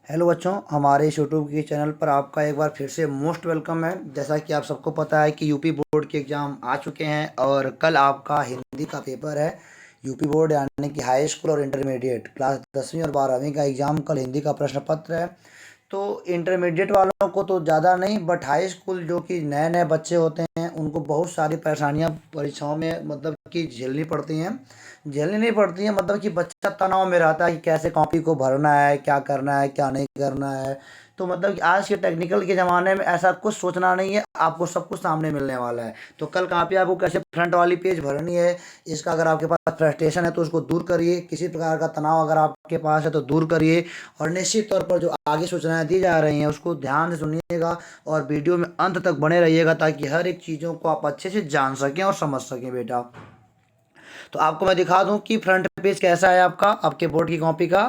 Hello बच्चों, हमारे इस यूट्यूब के चैनल पर आपका एक बार फिर से मोस्ट वेलकम है। जैसा कि आप सबको पता है कि यूपी बोर्ड के एग्ज़ाम आ चुके हैं और कल आपका हिंदी का पेपर है। यूपी बोर्ड यानी कि हाई स्कूल और इंटरमीडिएट क्लास 10वीं और 12वीं का एग्ज़ाम कल हिंदी का प्रश्न पत्र है। तो इंटरमीडिएट वालों को तो ज़्यादा नहीं, बट हाई स्कूल जो कि नए नए बच्चे होते हैं उनको बहुत सारी परेशानियां परीक्षाओं में मतलब कि झेलनी पड़ती हैं। झेलनी नहीं पड़ती हैं मतलब कि बच्चा तनाव में रहता है कि कैसे कॉपी को भरना है, क्या करना है, क्या नहीं करना है। तो मतलब कि आज के टेक्निकल के ज़माने में ऐसा कुछ सोचना नहीं है, आपको सब कुछ सामने मिलने वाला है। तो कल कॉपी आपको कैसे फ्रंट वाली पेज भरनी है, इसका अगर आपके पास फ्रस्ट्रेशन है तो उसको दूर करिए। किसी प्रकार का तनाव अगर आपके पास है तो दूर करिए। और निश्चित तौर पर जो आगे सूचनाएं दी जा रही हैं उसको ध्यान से सुनिएगा और वीडियो में अंत तक बने रहिएगा, ताकि हर एक चीज़ों को आप अच्छे से जान सकें और समझ सकें बेटा। तो आपको मैं दिखा दूं कि फ्रंट पेज कैसा है आपका, आपके बोर्ड की कॉपी का।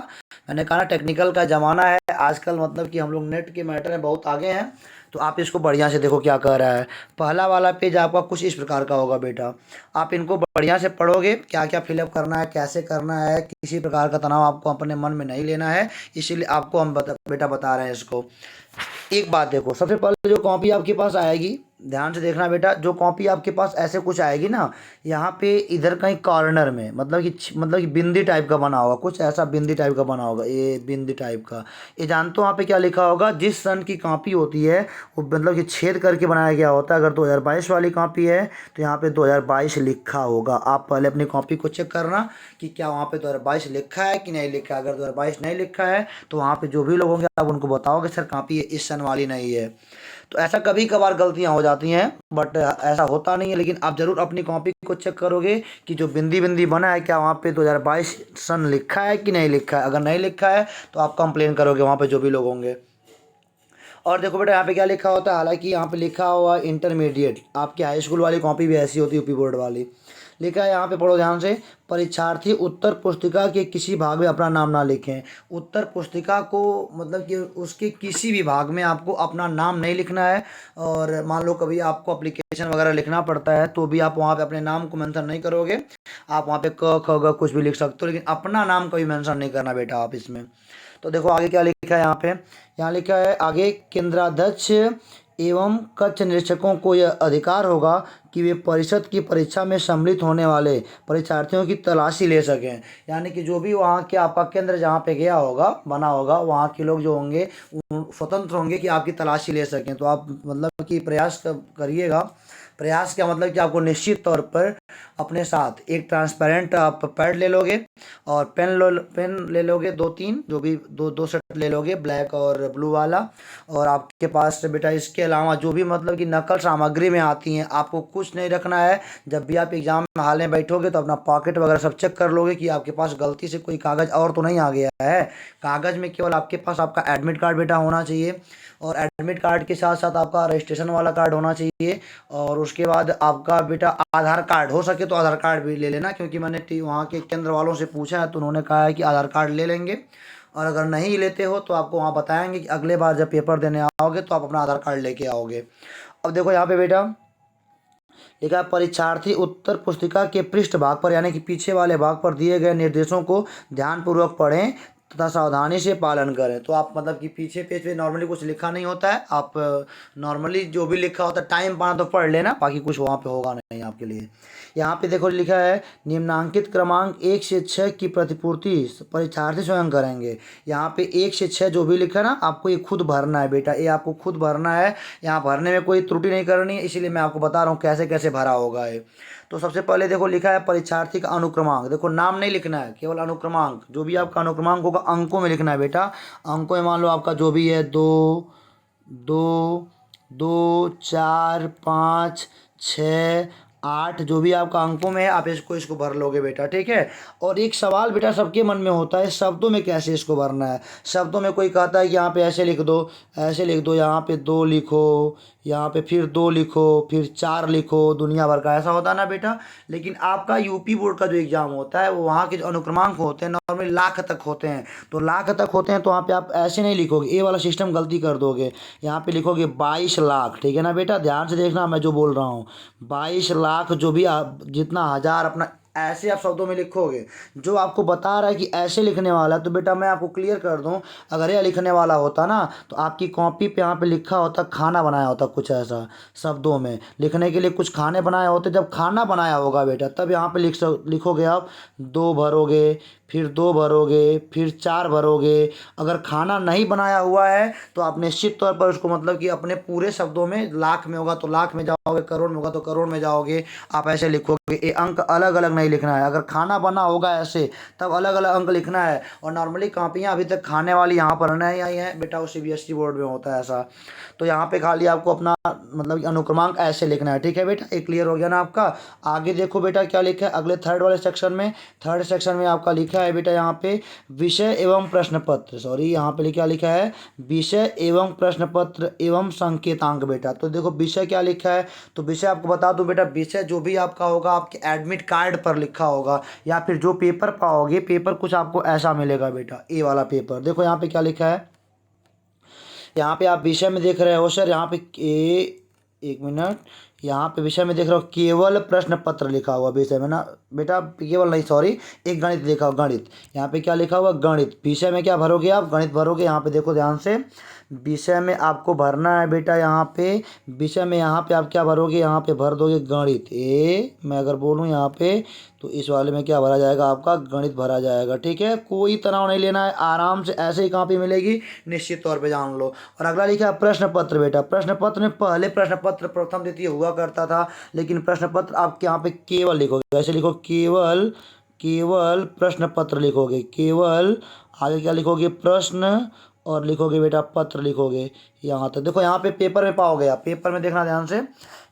मैंने कहा ना, टेक्निकल का ज़माना है आजकल, मतलब कि हम लोग नेट के मैटर में बहुत आगे हैं। तो आप इसको बढ़िया से देखो क्या कह रहा है। पहला वाला पेज आपका कुछ इस प्रकार का होगा बेटा। आप इनको बढ़िया से पढ़ोगे, क्या क्या फिलअप करना है, कैसे करना है, किसी प्रकार का तनाव आपको अपने मन में नहीं लेना है। इसीलिए आपको हम बेटा बता रहे हैं इसको। एक बात देखो, सबसे पहले जो कॉपी आपके पास आएगी, ध्यान से देखना बेटा। जो कॉपी आपके पास ऐसे कुछ आएगी ना, यहाँ पे इधर कहीं कॉर्नर में मतलब कि बिंदी टाइप का बना होगा, कुछ ऐसा बिंदी टाइप का बना होगा, ये बिंदी टाइप का। ये जानते हो वहाँ पे क्या लिखा होगा? जिस सन की कॉपी होती है वो मतलब कि छेद करके बनाया गया होता है। अगर 2022 वाली कॉपी है तो यहाँ पे 2022 लिखा होगा। आप पहले अपनी कॉपी को चेक करना कि क्या वहाँ पे 2022 लिखा है कि नहीं लिखा है। अगर 2022 नहीं लिखा है तो वहाँ पे जो भी लोग होंगे आप उनको बताओगे सर कॉपी इस सन वाली नहीं है। तो ऐसा कभी कभार गलतियां हो जाती हैं, बट ऐसा होता नहीं है। लेकिन आप ज़रूर अपनी कॉपी को चेक करोगे कि जो बिंदी बिंदी बना है क्या वहाँ पे 2022 सन लिखा है कि नहीं लिखा है। अगर नहीं लिखा है तो आप कंप्लेन करोगे वहाँ पे जो भी लोग होंगे। और देखो बेटा, यहाँ पे क्या लिखा होता है, हालांकि यहाँ पे लिखा हुआ इंटरमीडिएट, आपकी हाई स्कूल वाली कॉपी भी ऐसी होती है यूपी बोर्ड वाली। लिखा है यहाँ पे, पढ़ो ध्यान से। परीक्षार्थी उत्तर पुस्तिका के किसी भाग में अपना नाम ना लिखें। उत्तर पुस्तिका को मतलब कि उसके किसी भी भाग में आपको अपना नाम नहीं लिखना है। और मान लो कभी आपको अप्लीकेशन वगैरह लिखना पड़ता है तो भी आप वहाँ पे अपने नाम को मेंशन नहीं करोगे। आप वहाँ पे क ख ग कुछ भी लिख सकते हो, लेकिन अपना नाम कभी मेंशन नहीं करना बेटा आप इसमें। तो देखो आगे क्या लिखा है यहाँ पे। यहाँ लिखा है आगे, केंद्राध्यक्ष एवं कक्ष निरीक्षकों को यह अधिकार होगा कि वे परिषद की परीक्षा में सम्मिलित होने वाले परीक्षार्थियों की तलाशी ले सकें। यानी कि जो भी वहाँ के आपका केंद्र जहाँ पे गया होगा, बना होगा, वहाँ के लोग जो होंगे स्वतंत्र होंगे कि आपकी तलाशी ले सकें। तो आप मतलब कि प्रयास करिएगा। प्रयास का मतलब कि आपको निश्चित तौर पर अपने साथ एक ट्रांसपेरेंट आप पैड ले लोगे और पेन ले लोगे, दो तीन, जो भी दो दो सेट ले लोगे, ब्लैक और ब्लू वाला। और आपके पास बेटा इसके अलावा जो भी मतलब कि नकल सामग्री में आती हैं, आपको कुछ नहीं रखना है। जब भी आप एग्जाम में हाल में बैठोगे तो अपना पॉकेट वगैरह सब चेक कर लोगे कि आपके पास गलती से कोई कागज़ और तो नहीं आ गया है। कागज़ में केवल आपके पास आपका एडमिट कार्ड बेटा होना चाहिए। और एडमिट कार्ड के साथ साथ आपका रजिस्ट्रेशन वाला कार्ड होना चाहिए। और उसके बाद आपका बेटा आधार कार्ड, हो सके तो आधार कार्ड भी ले लेना, क्योंकि मैंने वहाँ के केंद्र वालों से पूछा है तो उन्होंने कहा है कि आधार कार्ड ले लेंगे। और अगर नहीं लेते हो तो आपको वहाँ बताएंगे कि अगले बार जब पेपर देने आओगे तो आप अपना आधार कार्ड लेके आओगे। अब देखो यहाँ पे बेटा लिखा है, परीक्षार्थी उत्तर पुस्तिका के पृष्ठ भाग पर यानी कि पीछे वाले भाग पर दिए गए निर्देशों को ध्यानपूर्वक पढ़ें तथा सावधानी से पालन करें। तो आप मतलब कि पीछे पेज पे नॉर्मली कुछ लिखा नहीं होता है, आप नॉर्मली जो भी लिखा होता है टाइम पाना तो पढ़ लेना, बाकी कुछ वहाँ पे होगा नहीं आपके लिए। यहाँ पे देखो लिखा है, निम्नांकित क्रमांक 1 से 6 की प्रतिपूर्ति परीक्षार्थी स्वयं करेंगे। यहाँ पे 1 से 6 जो भी लिखा है ना, आपको ये खुद भरना है बेटा, ये आपको खुद भरना है। यहाँ भरने में कोई त्रुटि नहीं करनी है, इसीलिए मैं आपको बता रहा हूँ कैसे कैसे भरा होगा ये। तो सबसे पहले देखो लिखा है परीक्षार्थी का अनुक्रमांक। देखो नाम नहीं लिखना है, केवल अनुक्रमांक, जो भी आपका अनुक्रमांक होगा अंकों में लिखना है बेटा। अंकों में मान लो आपका जो भी है, 2, 2, 2, 4, 5, 6, 8, जो भी आपका अंकों में है आप इसको भर लोगे बेटा, ठीक है। और एक सवाल बेटा सबके मन में होता है, शब्दों में कैसे इसको भरना है। शब्दों में कोई कहता है कि यहाँ पे ऐसे लिख दो, ऐसे लिख दो, यहाँ पे 2 लिखो, यहाँ पे फिर 2 लिखो, फिर 4 लिखो, दुनिया भर का ऐसा होता है ना बेटा। लेकिन आपका यूपी बोर्ड का जो एग्ज़ाम होता है वो वहाँ के जो अनुक्रमांक होते हैं नॉर्मली लाख तक होते हैं। तो लाख तक होते हैं तो वहाँ पे आप ऐसे नहीं लिखोगे, ये वाला सिस्टम गलती कर दोगे। यहाँ पे लिखोगे 22 लाख, ठीक है ना बेटा, ध्यान से देखना मैं जो बोल रहा हूँ। 22 लाख जो भी जितना हज़ार अपना ऐसे आप शब्दों में लिखोगे। जो आपको बता रहा है कि ऐसे लिखने वाला है, तो बेटा मैं आपको क्लियर कर दूं, अगर ये लिखने वाला होता ना तो आपकी कॉपी पे यहाँ पे लिखा होता खाना बनाया होता, कुछ ऐसा शब्दों में लिखने के लिए कुछ खाने बनाए होते। जब खाना बनाया होगा बेटा तब यहाँ पे लिखोगे आप, दो भरोगे, फिर दो भरोगे, फिर चार भरोगे। अगर खाना नहीं बनाया हुआ है तो आप निश्चित तौर पर उसको मतलब कि अपने पूरे शब्दों में, लाख में होगा तो लाख में जाओगे, करोड़ में होगा तो करोड़ में जाओगे, आप ऐसे लिखोगे। ये अंक अलग अलग नहीं लिखना है। अगर खाना बना होगा ऐसे तब अलग अलग अंक लिखना है। और नॉर्मली कॉपियाँ अभी तक खाने वाली यहाँ पर नहीं आई हैं बेटा, वो सीबीएसई बोर्ड में होता है ऐसा। तो यहाँ पे खाली आपको अपना मतलब कि अनुक्रमांक ऐसे लिखना है। ठीक है बेटा, ये क्लियर हो गया ना आपका। आगे देखो बेटा क्या लिखा है अगले थर्ड वाले सेक्शन में। थर्ड सेक्शन में आपका लिखा है बेटा यहाँ पे विषय एवं प्रश्न पत्र, सॉरी यहाँ पे क्या लिखा है, विषय एवं प्रश्न पत्र एवं संकेतांक बेटा। तो देखो विषय क्या लिखा है, तो विषय आपको बता दूं बेटा, विषय जो भी आपका होगा आपके एडमिट कार्ड पर लिखा होगा, या फिर जो पेपर पाओगे, पेपर कुछ आपको ऐसा मिलेगा बेटा, ए वाला पेपर। देखो यहाँ पे क्या लिखा है, यहाँ पे आप विषय में देख रहे हो सर, यहाँ पे एक मिनट, यहाँ पे विषय में देख रहे हो केवल प्रश्न पत्र लिखा हुआ विषय में ना बेटा, केवल नहीं सॉरी, एक गणित लिखा हुआ, गणित। यहाँ पे क्या लिखा हुआ, गणित। विषय में क्या भरोगे आप, गणित भरोगे। यहाँ पे देखो ध्यान से, विषय में आपको भरना है बेटा, यहाँ पे विषय में यहाँ पे आप क्या भरोगे, यहाँ पे भर दोगे गणित। मैं अगर बोलूँ यहाँ पे तो इस वाले में क्या भरा जाएगा, आपका गणित भरा जाएगा। ठीक है, कोई तनाव नहीं लेना है, आराम से ऐसे ही कॉपी मिलेगी, निश्चित तौर पे जान लो। और अगला लिखा है प्रश्न पत्र बेटा। प्रश्न पत्र में पहले प्रश्न पत्र प्रथम द्वितीय हुआ करता था, लेकिन प्रश्न पत्र आपके यहाँ पे केवल लिखोगे, ऐसे लिखो केवल, केवल प्रश्न पत्र लिखोगे, केवल। आगे क्या लिखोगे, प्रश्न, और लिखोगे बेटा पत्र लिखोगे। यहाँ तक देखो, यहाँ पे पेपर में पाओगे आप, पेपर में देखना ध्यान से,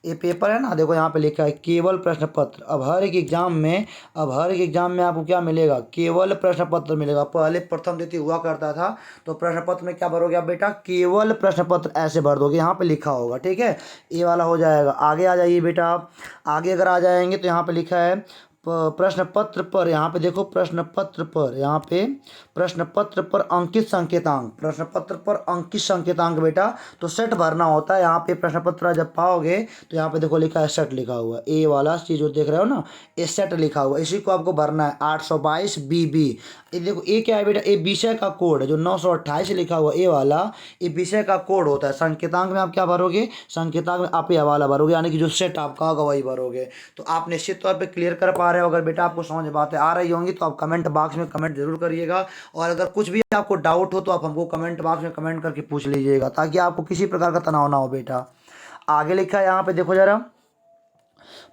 ये पेपर है ना, देखो यहाँ पे लिखा है केवल प्रश्न पत्र। अब हर एक एग्जाम में, अब हर एक एग्जाम में आपको क्या मिलेगा, केवल प्रश्न पत्र मिलेगा। पहले प्रथम द्वितीय हुआ करता था, तो प्रश्न पत्र में क्या भरोगे आप बेटा, केवल प्रश्न पत्र ऐसे भर दोगे, यहाँ पे लिखा होगा। ठीक है, ये वाला हो जाएगा। आगे आ जाइए बेटा आप, आगे अगर आ जाएंगे तो यहाँ पे लिखा है प्रश्न पत्र पर, यहाँ पे देखो प्रश्न पत्र पर, यहाँ पे प्रश्न पत्र पर अंकित संकेतांक, प्रश्न पत्र पर अंकित संकेतांक बेटा, तो सेट भरना होता है। यहाँ पे प्रश्न पत्र जब पाओगे तो यहाँ पे देखो लिखा है सेट लिखा हुआ, ए वाला चीज जो देख रहे हो ना, ये सेट लिखा हुआ, इसी को आपको भरना है 822 BB। ये देखो ये क्या है बेटा, ये विषय का कोड है, जो 928 लिखा हुआ ए वाला, ये विषय का कोड होता है। संकेतांक में आप क्या भरोगे, संकेतांक में आप ये वाला भरोगे, यानी कि जो सेट आपका होगा वही भरोगे। तो आप निश्चित तौर पे क्लियर कर पा रहे हो। अगर बेटा आपको समझ बातें आ रही होंगी तो आप कमेंट बॉक्स में कमेंट जरूर करिएगा, और अगर कुछ भी आपको डाउट हो तो आप हमको कमेंट बॉक्स में कमेंट करके पूछ लीजिएगा, ताकि आपको किसी प्रकार का तनाव ना हो बेटा। आगे लिखा है यहाँ पे देखो जरा,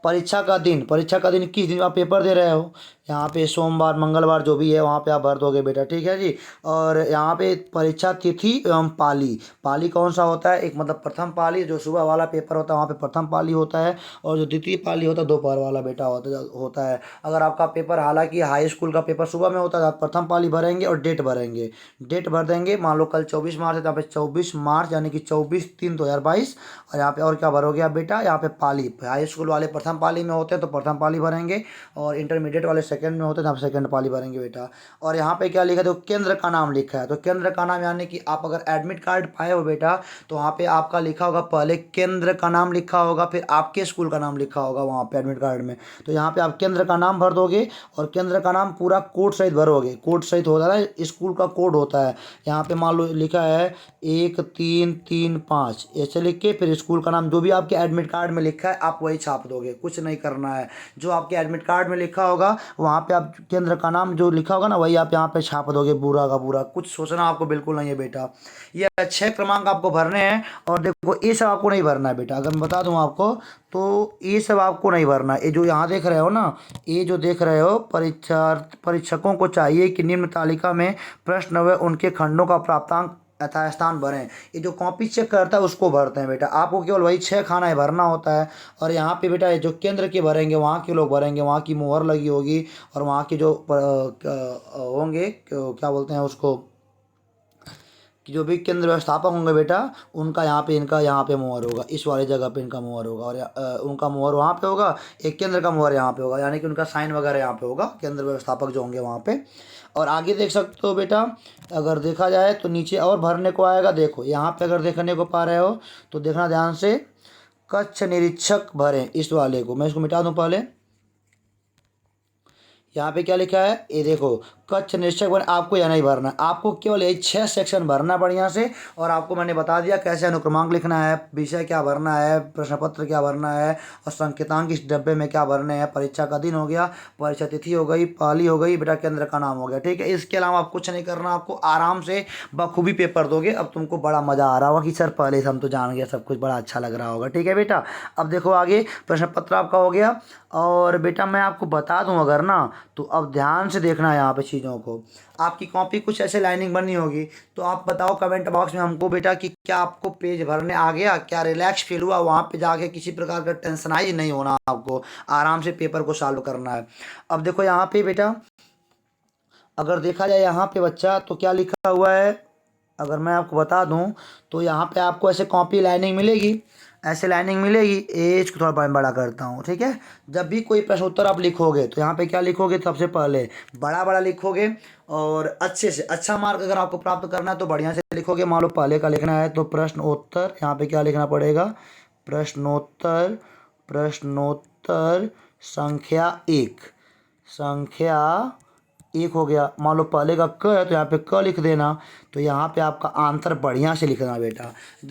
परीक्षा का दिन, परीक्षा का दिन किस दिन आप पेपर दे रहे हो, यहाँ पे सोमवार मंगलवार जो भी है वहाँ पे आप भर दोगे बेटा। ठीक है जी। और यहाँ पे परीक्षा तिथि एवं पाली, पाली कौन सा होता है, एक मतलब प्रथम पाली जो सुबह वाला पेपर होता है वहाँ पे प्रथम पाली होता है, और जो द्वितीय पाली होता है दोपहर वाला बेटा होता है। अगर आपका पेपर हालांकि हाई स्कूल का पेपर सुबह में होता है, आप प्रथम पाली भरेंगे और डेट भरेंगे, डेट भर देंगे। मान लो कल 24 मार्च है तो यहाँ पे 24 मार्च यानी कि 24/3/2022। और यहाँ पे और क्या भरोगे आप बेटा, यहाँ पे पाली, हाई स्कूल वाले प्रथम पाली में होते हैं तो प्रथम पाली भरेंगे, और इंटरमीडिएट वाले सेकंड में होते हैं तो आप सेकंड पाली भरेंगे बेटा। और यहाँ पे क्या लिखा है, तो केंद्र का नाम लिखा है, तो केंद्र का नाम यानी कि आप अगर एडमिट कार्ड पाए हो बेटा तो वहाँ पे आपका लिखा होगा, पहले केंद्र का नाम लिखा होगा, फिर आपके स्कूल का नाम लिखा होगा वहाँ पे एडमिट कार्ड में। तो यहाँ पे आप केंद्र का नाम भर दोगे, और केंद्र का नाम पूरा कोड सहित भरोगे, कोड सहित होता है, स्कूल का कोड होता है। यहाँ पे मान लो लिखा है 1335, ऐसे लिख के फिर स्कूल का नाम जो भी आपके एडमिट कार्ड में लिखा है आप वही छाप दोगे, कुछ नहीं करना है। जो आपके एडमिट कार्ड में लिखा होगा वहाँ पे आप केंद्र का नाम जो लिखा होगा ना वही आप यहाँ पे छाप दोगे, पूरा का पूरा, कुछ सोचना आपको बिल्कुल नहीं है बेटा। ये 6 क्रमांक आपको भरने हैं। और देखो ये सब आपको नहीं भरना है बेटा, अगर मैं बता दूं आपको तो ये सब आपको नहीं भरना है। ये जो यहाँ देख रहे हो ना, ये जो देख रहे हो, परीक्षकों को चाहिए कि निम्न तालिका में प्रश्न व उनके खंडों का प्राप्तांक यथास्थान भरें। ये जो कॉपी चेक करता है उसको भरते हैं बेटा, आपको केवल वही 6 खाना है भरना होता है। और यहाँ पे बेटा ये जो केंद्र के भरेंगे वहाँ के लोग भरेंगे, वहाँ की मुहर लगी होगी, और वहाँ के जो होंगे क्या बोलते हैं उसको, कि जो भी केंद्र व्यवस्थापक होंगे बेटा उनका यहाँ पे, इनका यहाँ पे मुहर होगा, इस वाली जगह पे इनका मुहर होगा, और उनका मुहर वहाँ पे होगा, एक केंद्र का मुहर यहाँ पे होगा, यानी कि उनका साइन वगैरह यहाँ पे होगा, केंद्र व्यवस्थापक जो होंगे वहाँ पे। और आगे देख सकते हो बेटा, अगर देखा जाए तो नीचे और भरने को आएगा, देखो यहाँ पे अगर देखने को पा रहे हो तो देखना ध्यान से, कक्ष निरीक्षक भरें, इस वाले को मैं इसको मिटा दूँ पहले, यहाँ पे क्या लिखा है ये देखो, कच्छ निरीक्षक बने, आपको यह नहीं भरना, आपको केवल यही 6 सेक्शन भरना बढ़िया से। और आपको मैंने बता दिया कैसे अनुक्रमांक लिखना है, विषय क्या भरना है, प्रश्न पत्र क्या भरना है, और संकेतांक इस डब्बे में क्या भरने हैं। परीक्षा का दिन हो गया, परीक्षा तिथि हो गई, पाली हो गई, बेटा केंद्र का नाम हो गया, ठीक है। इसके अलावा आप कुछ नहीं करना, आपको आराम से बखूबी पेपर दोगे। अब तुमको बड़ा मज़ा आ रहा होगा कि सर पहले से हम तो जान गए, सब कुछ बड़ा अच्छा लग रहा होगा, ठीक है बेटा। अब देखो आगे, प्रश्न पत्र आपका हो गया। और बेटा मैं आपको बता दूं अगर ना, तो अब ध्यान से देखना है यहाँ पे चीज़ों को। आपकी कॉपी कुछ ऐसे लाइनिंग बननी होगी, तो आप बताओ कमेंट बॉक्स में हमको बेटा कि क्या आपको पेज भरने आ गया, क्या रिलैक्स फील हुआ, वहाँ पे जाके किसी प्रकार का टेंशनाइज नहीं होना, आपको आराम से पेपर को सॉल्व करना है। अब देखो यहाँ पे बेटा, अगर देखा जाए यहाँ पे बच्चा तो क्या लिखा हुआ है, अगर मैं आपको बता दूं, तो यहाँ पे आपको ऐसे कॉपी लाइनिंग मिलेगी, ऐसे लाइनिंग मिलेगी। एज को थोड़ा बड़ा करता हूँ, ठीक है। जब भी कोई प्रश्न उत्तर आप लिखोगे तो यहाँ पे क्या लिखोगे, सबसे पहले बड़ा बड़ा लिखोगे। और अच्छे से अच्छा मार्क अगर आपको प्राप्त करना है तो बढ़िया से लिखोगे। मान लो पहले का लिखना है तो प्रश्नोत्तर, यहाँ पे क्या लिखना पड़ेगा, प्रश्नोत्तर, प्रश्नोत्तर संख्या 1, संख्या 1 हो गया। मान लो पहले का क है तो यहाँ पे क लिख देना। तो यहाँ पे आपका आंसर बढ़िया से लिखना बेटा।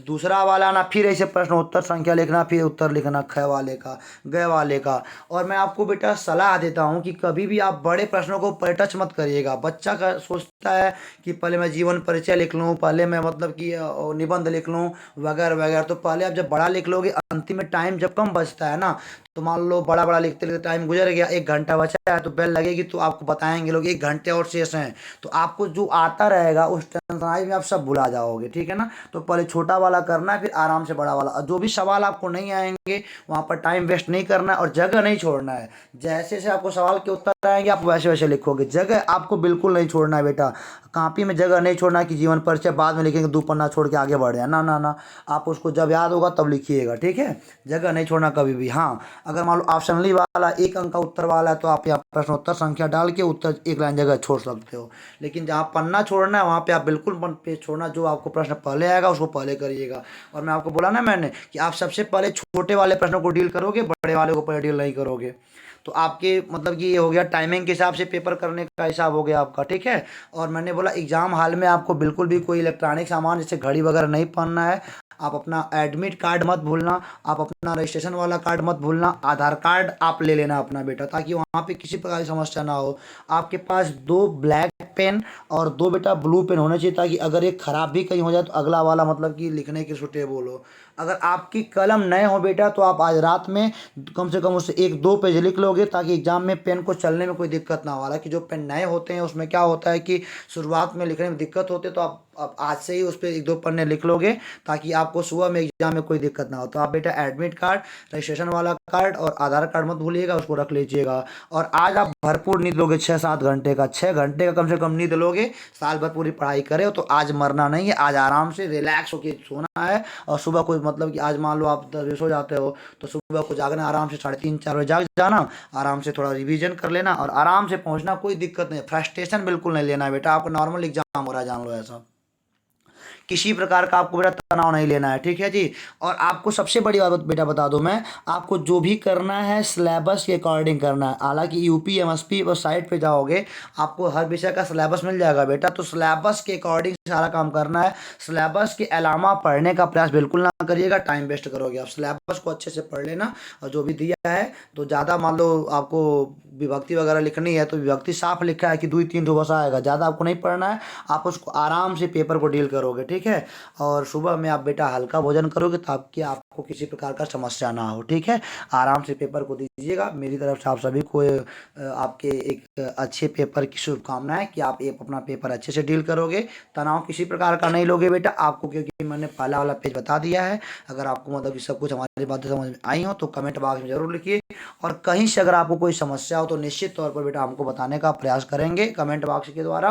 दूसरा वाला ना फिर ऐसे प्रश्न उत्तर संख्या लिखना, फिर उत्तर लिखना ख वाले का, ग वाले का। और मैं आपको बेटा सलाह देता हूँ कि कभी भी आप बड़े प्रश्नों को टच मत करिएगा। बच्चा का सोचता है कि पहले मैं जीवन परिचय लिख लूँ, पहले मैं मतलब कि निबंध लिख लूँ वगैरह वगैरह। तो पहले आप जब बड़ा लिख लोगे, अंतिम में टाइम जब कम बचता है ना, तो मान लो बड़ा बड़ा लिखते लिखते टाइम गुजर गया, 1 घंटा बचा है, तो बेल लगेगी तो आपको बताएंगे लोग 1 घंटे और शेष हैं। तो आपको जो आता रहेगा उस टेंशनाइज में आप सब भुला जाओगे, ठीक है ना। तो पहले छोटा वाला करना है, फिर आराम से बड़ा वाला। और जो भी सवाल आपको नहीं आएंगे वहाँ पर टाइम वेस्ट नहीं करना है और जगह नहीं छोड़ना है। जैसे जैसे आपको सवाल के उत्तर आएंगे आप वैसे वैसे लिखोगे, जगह आपको बिल्कुल नहीं छोड़ना है बेटा। कॉपी में जगह नहीं छोड़ना है कि जीवन परिचय बाद में लिखेंगे, 2 पन्ना छोड़ के आगे बढ़ जाए, ना ना ना। आप उसको जब याद होगा तब लिखिएगा, ठीक है। जगह नहीं छोड़ना कभी भी। हाँ, अगर मान लो ऑप्शनली वाला 1 अंक का उत्तर वाला है तो आप यहाँ प्रश्नोत्तर संख्या डाल के उत्तर 1 लाइन जगह छोड़ सकते हो। लेकिन जहाँ पन्ना छोड़ना है वहाँ पे आप बिल्कुल पेज छोड़ना, जो आपको प्रश्न पहले आएगा उसको पहले करिएगा। और मैं आपको बोला ना मैंने कि आप सबसे पहले छोटे वाले प्रश्नों को डील करोगे, बड़े वाले को पहले डील नहीं करोगे। तो आपके मतलब कि ये हो गया टाइमिंग के हिसाब से पेपर करने का हिसाब हो गया आपका, ठीक है। और मैंने बोला एग्जाम हॉल में आपको बिल्कुल भी कोई इलेक्ट्रॉनिक सामान जैसे घड़ी वगैरह नहीं पहनना है। आप अपना एडमिट कार्ड मत भूलना, आप अपना रजिस्ट्रेशन वाला कार्ड मत भूलना, आधार कार्ड आप ले लेना अपना बेटा, ताकि वहाँ पे किसी प्रकार की समस्या ना हो। आपके पास 2 ब्लैक पेन और 2 बेटा ब्लू पेन होने चाहिए, ताकि अगर एक ख़राब भी कहीं हो जाए तो अगला वाला मतलब कि लिखने के सुटेबल हो। अगर आपकी कलम नए हो बेटा तो आप आज रात में कम से कम उससे 1-2 पेज लिख लोगे, ताकि एग्जाम में पेन को चलने में कोई दिक्कत ना हो। हालांकि जो पेन नए होते हैं उसमें क्या होता है कि शुरुआत में लिखने में दिक्कत होती है, तो आप आज से ही उस पर 1-2 पन्ने लिख लोगे, ताकि आपको सुबह में एग्जाम में कोई दिक्कत ना हो। तो आप बेटा एडमिट कार्ड, रजिस्ट्रेशन वाला कार्ड और आधार कार्ड मत भूलिएगा, उसको रख लीजिएगा। और आज आप भरपूर नींद लोगे, 6-7 घंटे का, 6 घंटे का कम से कम नींद लोगे। साल भर पूरी पढ़ाई करे हो तो आज मरना नहीं है, आज आराम से रिलैक्स होके सोना है। और सुबह को मतलब कि आज मान लो आप 10 बजे सो जाते हो तो सुबह को जागना आराम से 3:30-4 बजे जाग जाना, आराम से थोड़ा रिवीजन कर लेना और आराम से पहुंचना। कोई दिक्कत नहीं, फ्रस्ट्रेशन बिल्कुल नहीं लेना है बेटा। आपको नॉर्मल एग्जाम हो रहा है, जान लो ऐसा। किसी प्रकार का आपको बेटा तनाव नहीं लेना है, ठीक है जी। और आपको सबसे बड़ी बात बेटा बता दूं मैं, आपको जो भी करना है सिलेबस के अकॉर्डिंग करना है। हालांकि यूपी एमएसपी और साइट पे जाओगे आपको हर विषय का सिलेबस मिल जाएगा बेटा, तो सिलेबस के अकॉर्डिंग सारा काम करना है। सिलेबस के अलावा पढ़ने का प्रयास बिल्कुल ना करिएगा, टाइम वेस्ट करोगे। आप सिलेबस को अच्छे से पढ़ लेना, और जो भी दिया है तो ज़्यादा मान लो आपको विभक्ति वगैरह लिखनी है तो विभक्ति साफ लिखा है कि 2-3 ठो बस आएगा, ज़्यादा आपको नहीं पढ़ना है। आप उसको आराम से पेपर को डील करोगे, ठीक है। और सुबह में आप बेटा हल्का भोजन करोगे ताकि आपको किसी प्रकार का समस्या ना हो, ठीक है। आराम से पेपर को दीजिएगा। मेरी तरफ से आप सभी को आपके एक अच्छे पेपर की शुभकामनाएं कि आप एक अपना पेपर अच्छे से डील करोगे, तनाव किसी प्रकार का नहीं लोगे बेटा आपको, क्योंकि मैंने पहला वाला पेज बता दिया है। अगर आपको मतलब कि सब कुछ हमारी बातें समझ में आई हो तो कमेंट बॉक्स में जरूर लिखिए। और कहीं से अगर आपको कोई समस्या हो तो निश्चित तौर पर बेटा हमको बताने का प्रयास करेंगे कमेंट बॉक्स के द्वारा,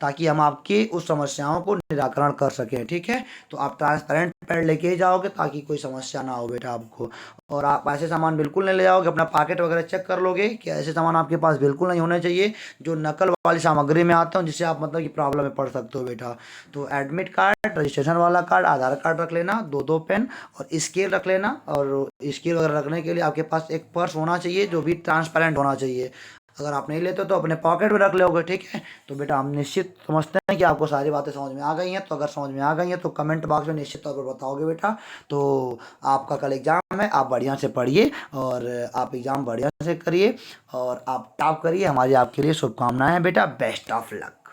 ताकि हम आपकी उस समस्याओं को निराकरण कर सकें, ठीक है। तो आप ट्रांसपेरेंट पैड लेके ही जाओगे ताकि कोई समस्या ना हो बेटा आपको। और आप ऐसे सामान बिल्कुल नहीं ले जाओगे, अपना पॉकेट वगैरह चेक कर लोगे कि ऐसे सामान आपके पास बिल्कुल नहीं होने चाहिए जो नकल वाली सामग्री में आते हो, जिससे आप मतलब कि प्रॉब्लम में पड़ सकते हो बेटा। तो एडमिट कार्ड, रजिस्ट्रेशन वाला कार्ड, आधार कार्ड रख लेना, 2-2 पेन और स्केल रख लेना। और स्केल वगैरह रखने के लिए आपके पास एक पर्स होना चाहिए जो भी ट्रांसपेरेंट होना चाहिए। अगर आप नहीं लेते तो अपने पॉकेट में रख लोगे, ठीक है। तो बेटा हम निश्चित समझते हैं कि आपको सारी बातें समझ में आ गई हैं। तो अगर समझ में आ गई हैं तो कमेंट बॉक्स में निश्चित तौर पर बताओगे बेटा। तो आपका कल एग्ज़ाम है, आप बढ़िया से पढ़िए और आप एग्ज़ाम बढ़िया से करिए और आप टॉप करिए। हमारी आपके लिए शुभकामनाएं हैं बेटा, बेस्ट ऑफ लक।